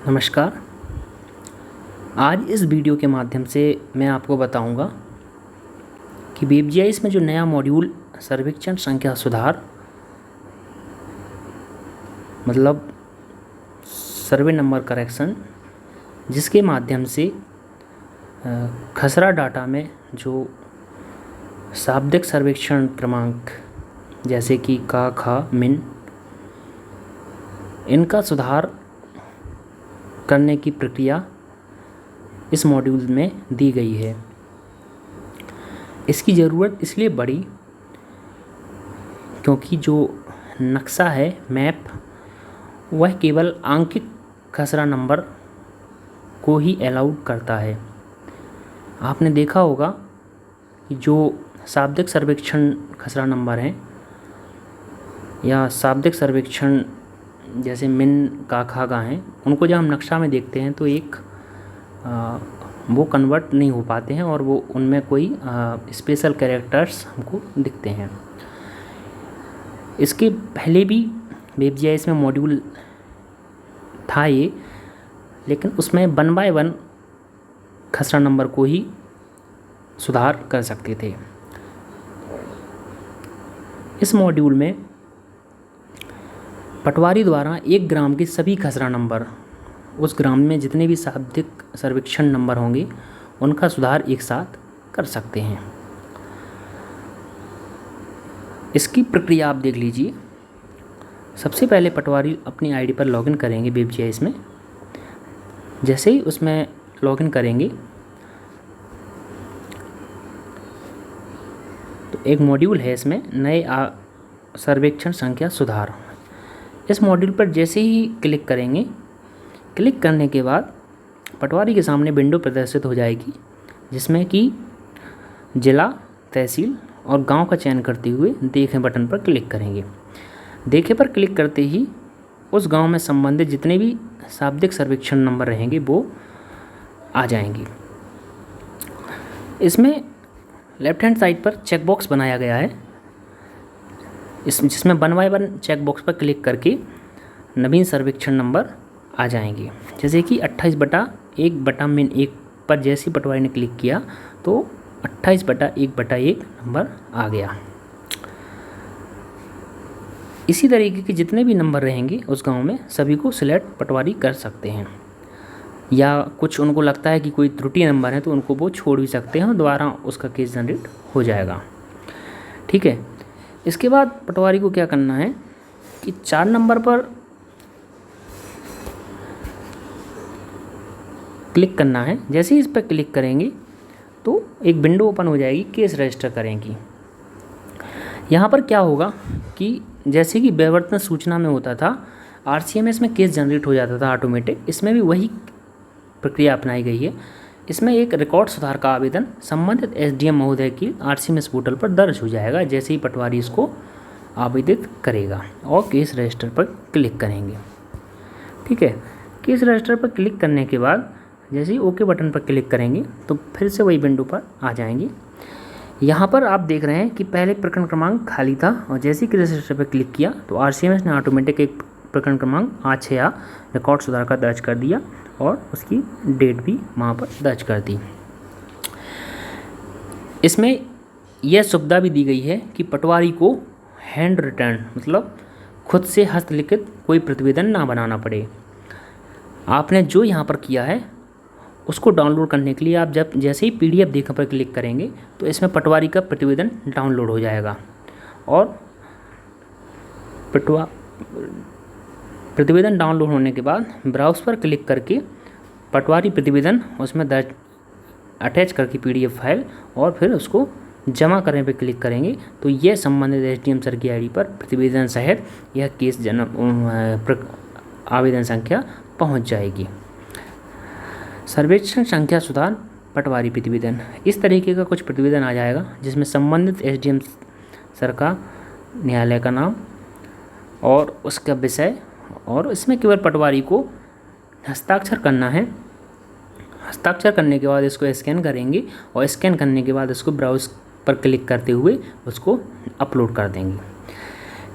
नमस्कार। आज इस वीडियो के माध्यम से मैं आपको बताऊंगा कि वेबजीआईएस में जो नया मॉड्यूल सर्वेक्षण संख्या सुधार मतलब सर्वे नंबर करेक्शन, जिसके माध्यम से खसरा डाटा में जो शाब्दिक सर्वेक्षण क्रमांक जैसे कि का, खा, मिन, इनका सुधार करने की प्रक्रिया इस मॉड्यूल में दी गई है। इसकी ज़रूरत इसलिए बढ़ी क्योंकि जो नक्शा है, मैप, वह केवल आंकिक खसरा नंबर को ही अलाउड करता है। आपने देखा होगा कि जो शाब्दिक सर्वेक्षण खसरा नंबर हैं या शाब्दिक सर्वेक्षण जैसे मिन, का, खा, गा हैं, उनको जब हम नक्शा में देखते हैं तो वो कन्वर्ट नहीं हो पाते हैं और वो उनमें कोई स्पेशल कैरेक्टर्स हमको दिखते हैं। इसके पहले भी वेबजीआईएस में मॉड्यूल था ये, लेकिन उसमें 1 बाय 1 खसरा नंबर को ही सुधार कर सकते थे। इस मॉड्यूल में पटवारी द्वारा 1 ग्राम के सभी खसरा नंबर, उस ग्राम में जितने भी शाब्दिक सर्वेक्षण नंबर होंगे, उनका सुधार एक साथ कर सकते हैं। इसकी प्रक्रिया आप देख लीजिए। सबसे पहले पटवारी अपनी आईडी पर लॉगिन करेंगे वेबजीआईएस में। जैसे ही उसमें लॉगिन करेंगे तो एक मॉड्यूल है इसमें, नए सर्वेक्षण संख्या सुधार। इस मॉड्यूल पर जैसे ही क्लिक करेंगे, क्लिक करने के बाद पटवारी के सामने विंडो प्रदर्शित हो जाएगी, जिसमें कि जिला, तहसील और गांव का चयन करते हुए देखें बटन पर क्लिक करेंगे। देखें पर क्लिक करते ही उस गांव में संबंधित जितने भी शाब्दिक सर्वेक्षण नंबर रहेंगे वो आ जाएंगे। इसमें लेफ्ट हैंड साइड पर चेक बॉक्स बनाया गया है, जिसमें 1 बाय 1 चेक बॉक्स पर क्लिक करके नवीन सर्वेक्षण नंबर आ जाएंगे। जैसे कि 28/1/min1 पर जैसे पटवारी ने क्लिक किया तो 28/1/1 नंबर आ गया। इसी तरीके के जितने भी नंबर रहेंगे उस गांव में, सभी को सिलेक्ट पटवारी कर सकते हैं, या कुछ उनको लगता है कि कोई त्रुटि नंबर है तो उनको वो छोड़ भी सकते हैं और दोबारा उसका केस जनरेट हो जाएगा। ठीक है। इसके बाद पटवारी को क्या करना है कि 4 नंबर पर क्लिक करना है। जैसे ही इस पर क्लिक करेंगे तो एक विंडो ओपन हो जाएगी, केस रजिस्टर करेंगी। यहाँ पर क्या होगा कि जैसे कि विवर्तन सूचना में होता था, आरसीएमएस में केस जनरेट हो जाता था ऑटोमेटिक, इसमें भी वही प्रक्रिया अपनाई गई है। इसमें एक रिकॉर्ड सुधार का आवेदन संबंधित एसडीएम महोदय की आरसीएमएस पोर्टल पर दर्ज हो जाएगा जैसे ही पटवारी इसको आवेदित करेगा और केस रजिस्टर पर क्लिक करेंगे। ठीक है। केस रजिस्टर पर क्लिक करने के बाद जैसे ही ओके बटन पर क्लिक करेंगे तो फिर से वही विंडो पर आ जाएंगे। यहाँ पर आप देख रहे हैं कि पहले प्रकरण क्रमांक खाली था और जैसे ही केस रजिस्टर पर क्लिक किया तो आरसीएमएस ने ऑटोमेटिक एक प्रकरण क्रमांक 8/6 रिकॉर्ड सुधार का दर्ज कर दिया और उसकी डेट भी वहाँ पर दर्ज कर दी। इसमें यह सुविधा भी दी गई है कि पटवारी को हैंड रिटर्न मतलब खुद से हस्तलिखित कोई प्रतिवेदन ना बनाना पड़े। आपने जो यहाँ पर किया है उसको डाउनलोड करने के लिए आप जैसे ही पीडीएफ देखने पर क्लिक करेंगे तो इसमें पटवारी का प्रतिवेदन डाउनलोड हो जाएगा और प्रतिवेदन डाउनलोड होने के बाद ब्राउज़ पर क्लिक करके पटवारी प्रतिवेदन उसमें दर्ज अटैच करके पीडीएफ फाइल और फिर उसको जमा करने पर क्लिक करेंगे तो यह संबंधित एसडीएम सर की आईडी पर प्रतिवेदन सहित यह केस आवेदन संख्या पहुंच जाएगी। सर्वेक्षण संख्या सुधार पटवारी प्रतिवेदन, इस तरीके का कुछ प्रतिवेदन आ जाएगा जिसमें संबंधित एसडीएम सर का न्यायालय का नाम और उसका विषय, और इसमें केवल पटवारी को हस्ताक्षर करना है। हस्ताक्षर करने के बाद इसको स्कैन करेंगे और स्कैन करने के बाद इसको ब्राउज़ पर क्लिक करते हुए उसको अपलोड कर देंगे।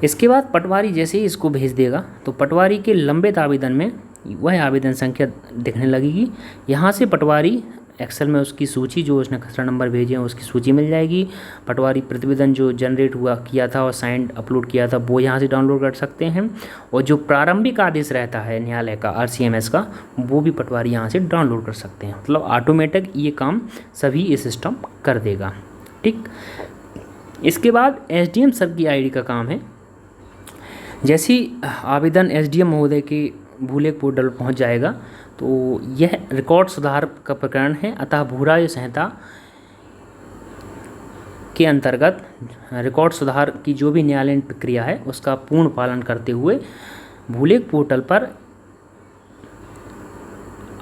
इसके बाद पटवारी जैसे ही इसको भेज देगा तो पटवारी के लंबित आवेदन में वह आवेदन संख्या दिखने लगेगी। यहाँ से पटवारी एक्सेल में उसकी सूची, जो उसने खसरा नंबर भेजे हैं उसकी सूची मिल जाएगी। पटवारी प्रतिवेदन जो जनरेट हुआ किया था और साइंड अपलोड किया था वो यहाँ से डाउनलोड कर सकते हैं। और जो प्रारंभिक आदेश रहता है न्यायालय का, RCMS का, वो भी पटवारी यहाँ से डाउनलोड कर सकते हैं। मतलब ऑटोमेटिक ये काम सभी ये सिस्टम कर देगा। ठीक, इसके बाद SDM सर की ID का काम है। जैसे ही आवेदन SDM महोदय के भूलेख पोर्टल पहुँच जाएगा तो यह रिकॉर्ड सुधार का प्रकरण है, अतः भूराय संहिता के अंतर्गत रिकॉर्ड सुधार की जो भी न्यायालयीन प्रक्रिया है उसका पूर्ण पालन करते हुए भूलेख पोर्टल पर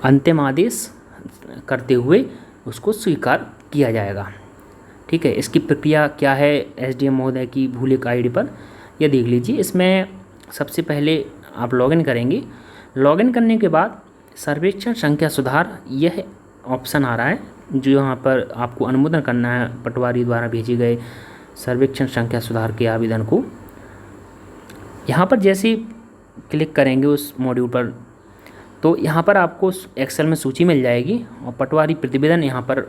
अंतिम आदेश करते हुए उसको स्वीकार किया जाएगा। ठीक है, इसकी प्रक्रिया क्या है SDM महोदय की भूलेख ID पर, यह देख लीजिए। इसमें सबसे पहले आप लॉगिन करेंगे। लॉगिन करने के बाद सर्वेक्षण संख्या सुधार, यह ऑप्शन आ रहा है जो यहाँ पर आपको अनुमोदन करना है पटवारी द्वारा भेजे गए सर्वेक्षण संख्या सुधार के आवेदन को। यहाँ पर जैसे ही क्लिक करेंगे उस मॉड्यूल पर तो यहाँ पर आपको एक्सेल में सूची मिल जाएगी और पटवारी प्रतिवेदन यहाँ पर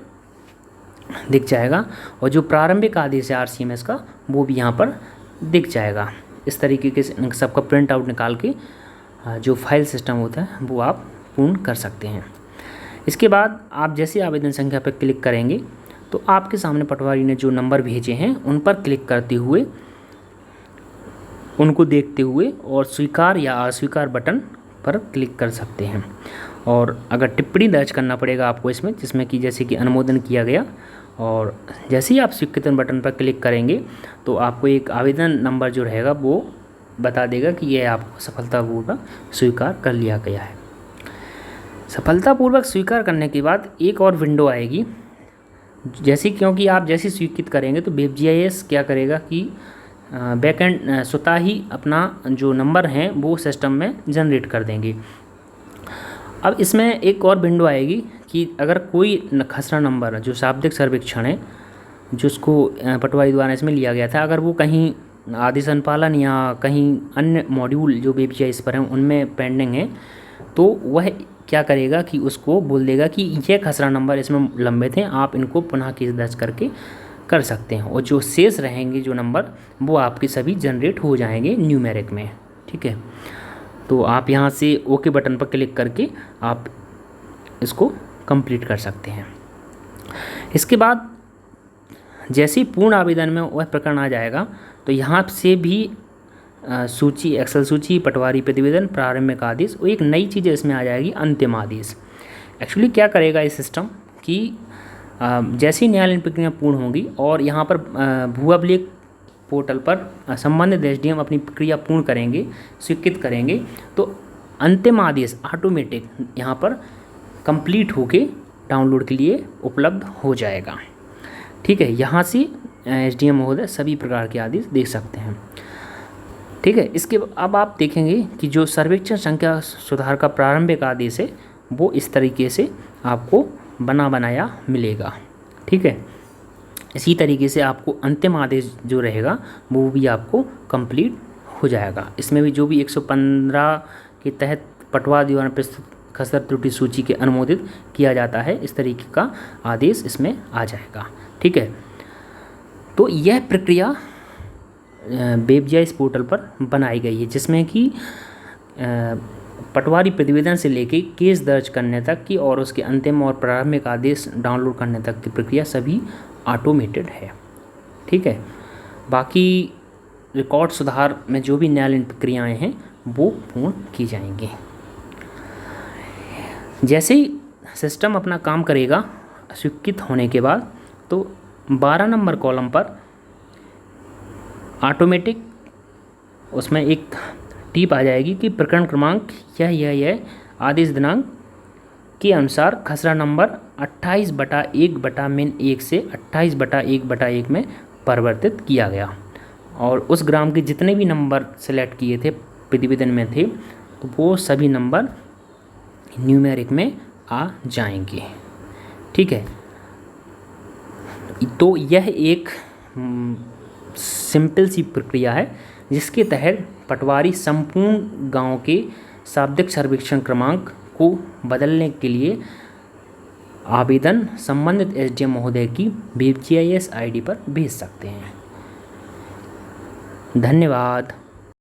दिख जाएगा और जो प्रारंभिक आदेश है RCMS का वो भी यहाँ पर दिख जाएगा। इस तरीके से सबका प्रिंट आउट निकाल के जो फाइल सिस्टम होता है वो आप पूर्ण कर सकते हैं। इसके बाद आप जैसे आवेदन संख्या पर क्लिक करेंगे तो आपके सामने पटवारी ने जो नंबर भेजे हैं उन पर क्लिक करते हुए, उनको देखते हुए और स्वीकार या अस्वीकार बटन पर क्लिक कर सकते हैं। और अगर टिप्पणी दर्ज करना पड़ेगा आपको इसमें, जिसमें कि जैसे कि अनुमोदन किया गया, और जैसे ही आप स्वीकृतन बटन पर क्लिक करेंगे तो आपको एक आवेदन नंबर जो रहेगा वो बता देगा कि यह आपको सफलतापूर्वक स्वीकार कर लिया गया है। सफलतापूर्वक स्वीकार करने के बाद एक और विंडो आएगी जैसे, क्योंकि आप जैसे स्वीकृत करेंगे तो WebGIS क्या करेगा कि बैकएंड स्वतः ही अपना जो नंबर हैं वो सिस्टम में जनरेट कर देंगे। अब इसमें एक और विंडो आएगी कि अगर कोई खसरा नंबर जो शाब्दिक सर्वेक्षण है जिसको पटवारी द्वारा इसमें लिया गया था, अगर वो कहीं आदेश अनुपालन या कहीं अन्य मॉड्यूल जो WebGIS पर हैं उनमें पेंडिंग है तो वह क्या करेगा कि उसको बोल देगा कि ये खसरा नंबर इसमें लंबित हैं, आप इनको पुनः केस दर्ज करके कर सकते हैं। और जो शेष रहेंगे जो नंबर वो आपके सभी जनरेट हो जाएंगे न्यूमेरिक में। ठीक है, तो आप यहाँ से ओके बटन पर क्लिक करके आप इसको कंप्लीट कर सकते हैं। इसके बाद जैसे ही पूर्ण आवेदन में वह प्रकरण आ जाएगा तो यहाँ से भी सूची, एक्सेल सूची, पटवारी प्रतिवेदन, प्रारंभिक आदेश, वो एक नई चीज़ इसमें आ जाएगी, अंतिम आदेश। एक्चुअली क्या करेगा ये सिस्टम कि जैसे ही न्यायालयीन प्रक्रिया पूर्ण होगी और यहाँ पर भू अभिलेख पोर्टल पर संबंधित SDM अपनी प्रक्रिया पूर्ण करेंगे, स्वीकृत करेंगे, तो अंतिम आदेश ऑटोमेटिक यहाँ पर कंप्लीट होके डाउनलोड के लिए उपलब्ध हो जाएगा। ठीक है, यहाँ से SDM महोदय सभी प्रकार के आदेश देख सकते हैं। ठीक है, इसके अब आप देखेंगे कि जो सर्वेक्षण संख्या सुधार का प्रारंभिक आदेश है वो इस तरीके से आपको बना बनाया मिलेगा। ठीक है, इसी तरीके से आपको अंतिम आदेश जो रहेगा वो भी आपको कंप्लीट हो जाएगा। इसमें भी जो भी 115 के तहत पटवारी द्वारा प्रस्तुत खसरा त्रुटि सूची के अनुमोदित किया जाता है, इस तरीके का आदेश इसमें आ जाएगा। ठीक है, तो यह प्रक्रिया WebGIS पोर्टल पर बनाई गई है जिसमें कि पटवारी प्रतिवेदन से लेके केस दर्ज करने तक की और उसके अंतिम और प्रारंभिक आदेश डाउनलोड करने तक की प्रक्रिया सभी ऑटोमेटेड है। ठीक है, बाकी रिकॉर्ड सुधार में जो भी न्यायालयीन प्रक्रियाएँ हैं वो पूर्ण की जाएंगी। जैसे ही सिस्टम अपना काम करेगा स्वीकृत होने के बाद तो 12 नंबर कॉलम पर ऑटोमेटिक उसमें एक टिप आ जाएगी कि प्रकरण क्रमांक यह आदेश दिनांक के अनुसार खसरा नंबर 28/1/-1 से 28/1/1 में परिवर्तित किया गया और उस ग्राम के जितने भी नंबर सेलेक्ट किए थे प्रतिवेदन में थे तो वो सभी नंबर न्यूमेरिक में आ जाएंगे। ठीक है, तो यह एक सिंपल सी प्रक्रिया है जिसके तहत पटवारी संपूर्ण गांव के शाब्दिक सर्वेक्षण क्रमांक को बदलने के लिए आवेदन संबंधित एसडीएम महोदय की BGIS ID पर भेज सकते हैं। धन्यवाद।